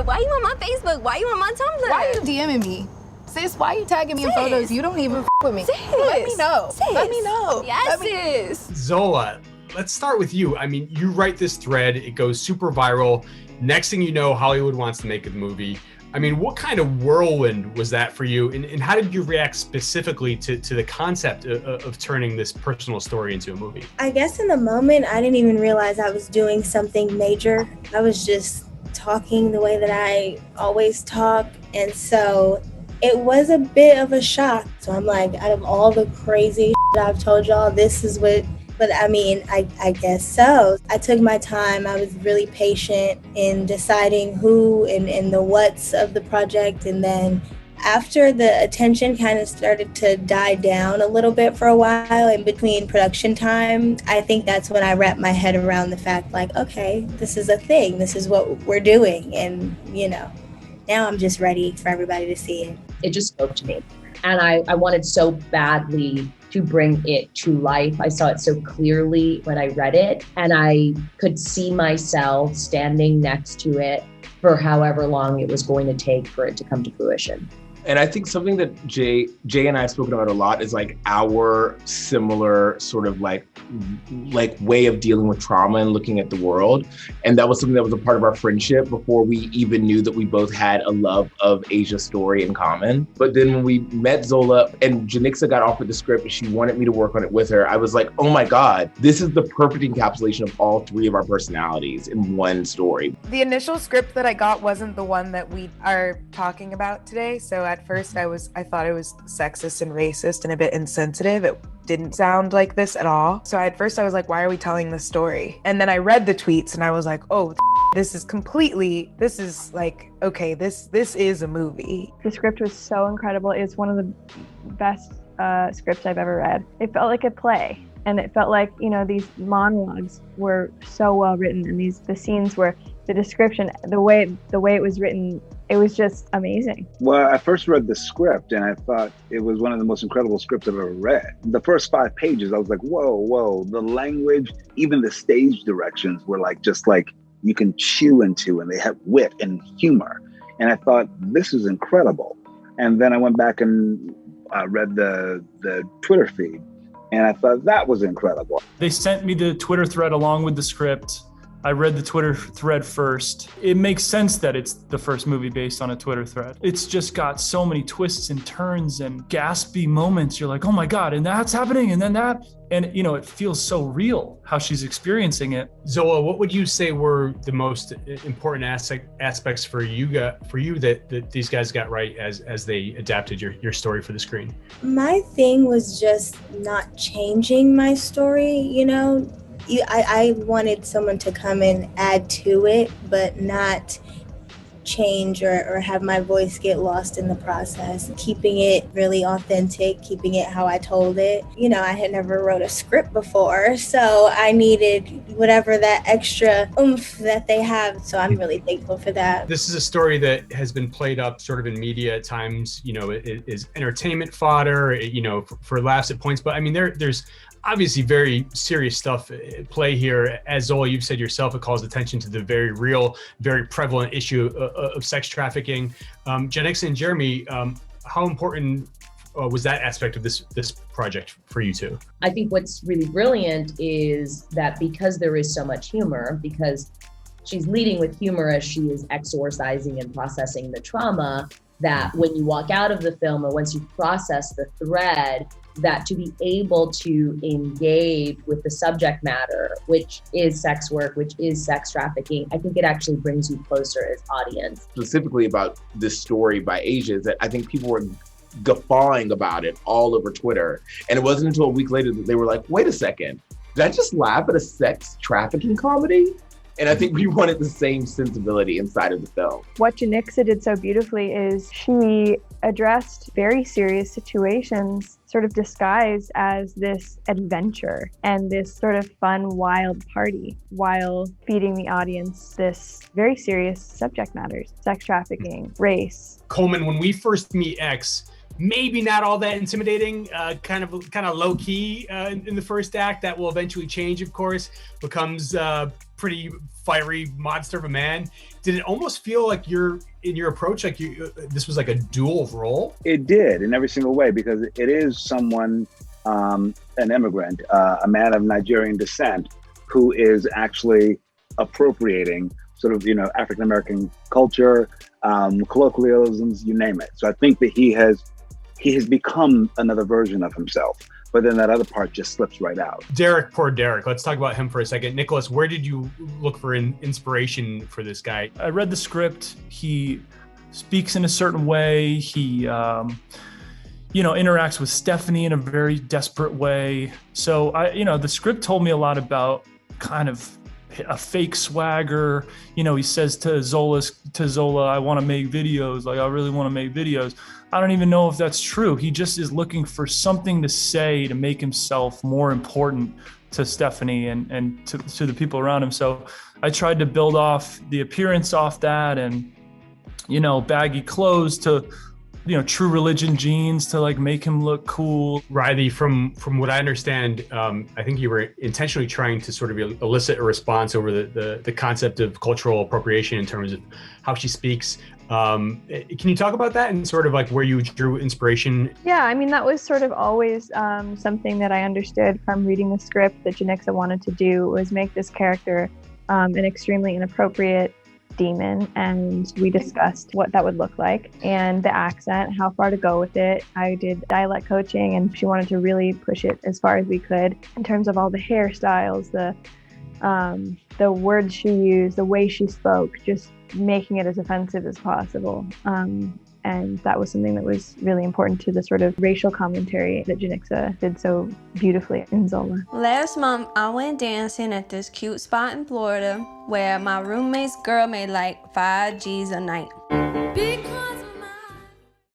Why you on my Facebook? Why you on my Tumblr? Why are you DMing me? Sis, why are you tagging me in photos? You don't even with me. Sis. Let me know. Sis. Let me know. Yes, sis. Zola, let's start with you. I mean, you write this thread, it goes super viral. Next thing you know, Hollywood wants to make a movie. I mean, what kind of whirlwind was that for you? And how did you react specifically to the concept of turning this personal story into a movie? I guess in the moment, I didn't even realize I was doing something major. I was just talking the way that I always talk. And so it was a bit of a shock. So I'm like, out of all the crazy shit I've told y'all, this is what, but I mean, I guess so. I took my time. I was really patient in deciding who and the what's of the project. And then after the attention kind of started to die down a little bit for a while in between production time, I think that's when I wrapped my head around the fact like, okay, this is a thing. This is what we're doing. And, you know, now I'm just ready for everybody to see it. It just spoke to me. And I wanted so badly to bring it to life. I saw it so clearly when I read it, and I could see myself standing next to it for however long it was going to take for it to come to fruition. And I think something that Jay and I have spoken about a lot is like our similar sort of like way of dealing with trauma and looking at the world. And that was something that was a part of our friendship before we even knew that we both had a love of Asia's story in common. But then when we met Zola and Janixa got offered the script and she wanted me to work on it with her, I was like, oh my God, this is the perfect encapsulation of all three of our personalities in one story. The initial script that I got wasn't the one that we are talking about today. So at first I thought it was sexist and racist and a bit insensitive. It didn't sound like this at all. So at first I was like, why are we telling this story? And then I read the tweets and I was like, oh, this is like, okay, this is a movie. The script was so incredible. It's one of the best scripts I've ever read. It felt like a play. And it felt like, you know, these monologues were so well written, and the scenes were, the description, the way it was written, it was just amazing. Well, I first read the script and I thought it was one of the most incredible scripts I've ever read. The first 5 pages, I was like, whoa, the language, even the stage directions were like, just like you can chew into, and they have wit and humor. And I thought, this is incredible. And then I went back and read the Twitter feed, and I thought that was incredible. They sent me the Twitter thread along with the script. I read the Twitter thread first. It makes sense that it's the first movie based on a Twitter thread. It's just got so many twists and turns and gaspy moments. You're like, oh my God, and that's happening, and then that. And, you know, it feels so real how she's experiencing it. Zola, what would you say were the most important aspects for you that these guys got right as they adapted your story for the screen? My thing was just not changing my story, you know? I wanted someone to come and add to it, but not change or have my voice get lost in the process. Keeping it really authentic, keeping it how I told it. You know, I had never wrote a script before, so I needed whatever that extra oomph that they have. So I'm really thankful for that. This is a story that has been played up sort of in media at times. You know, it is entertainment fodder, you know, for laughs at points. But I mean, there's obviously very serious stuff at play here. As Zola, you've said yourself, it calls attention to the very real, very prevalent issue of sex trafficking. Janixa and Jeremy, how important was that aspect of this project for you two? I think what's really brilliant is that because there is so much humor, because she's leading with humor as she is exorcising and processing the trauma, that when you walk out of the film or once you process the thread, that to be able to engage with the subject matter, which is sex work, which is sex trafficking, I think it actually brings you closer as audience. Specifically about this story by Asia is that I think people were guffawing about it all over Twitter. And it wasn't until a week later that they were like, wait a second, did I just laugh at a sex trafficking comedy? And I think we wanted the same sensibility inside of the film. What Janixa did so beautifully is she addressed very serious situations sort of disguised as this adventure and this sort of fun, wild party while feeding the audience this very serious subject matters, sex trafficking, race. Coleman, when we first meet X, maybe not all that intimidating, kind of low key in the first act. That will eventually change, of course, becomes pretty fiery monster of a man. Did it almost feel like you're in your approach, like this was like a dual role? It did in every single way, because it is someone, an immigrant, a man of Nigerian descent, who is actually appropriating sort of, African American culture, colloquialisms, you name it. So I think that he has become another version of himself. But then that other part just slips right out. Derek, poor Derek. Let's talk about him for a second. Nicholas, where did you look for inspiration for this guy? I read the script. He speaks in a certain way. He, interacts with Stephanie in a very desperate way. So the script told me a lot about kind of a fake swagger. He says to Zola, I want to make videos. Like, I really want to make videos. I don't even know if that's true. He just is looking for something to say to make himself more important to Stephanie and to the people around him. So I tried to build off the appearance off that, and, baggy clothes to, True Religion jeans to like make him look cool. Riley, from what I understand, I think you were intentionally trying to sort of elicit a response over the concept of cultural appropriation in terms of how she speaks. Can you talk about that and sort of like where you drew inspiration? Yeah, I mean, that was sort of always something that I understood from reading the script that Janixa wanted to do, was make this character an extremely inappropriate demon, and we discussed what that would look like and the accent, how far to go with it. I did dialect coaching, and she wanted to really push it as far as we could in terms of all the hairstyles, the words she used, the way she spoke, just making it as offensive as possible. And that was something that was really important to the sort of racial commentary that Janixa did so beautifully in Zola. Last month, I went dancing at this cute spot in Florida where my roommate's girl made like 5 G's a night. Because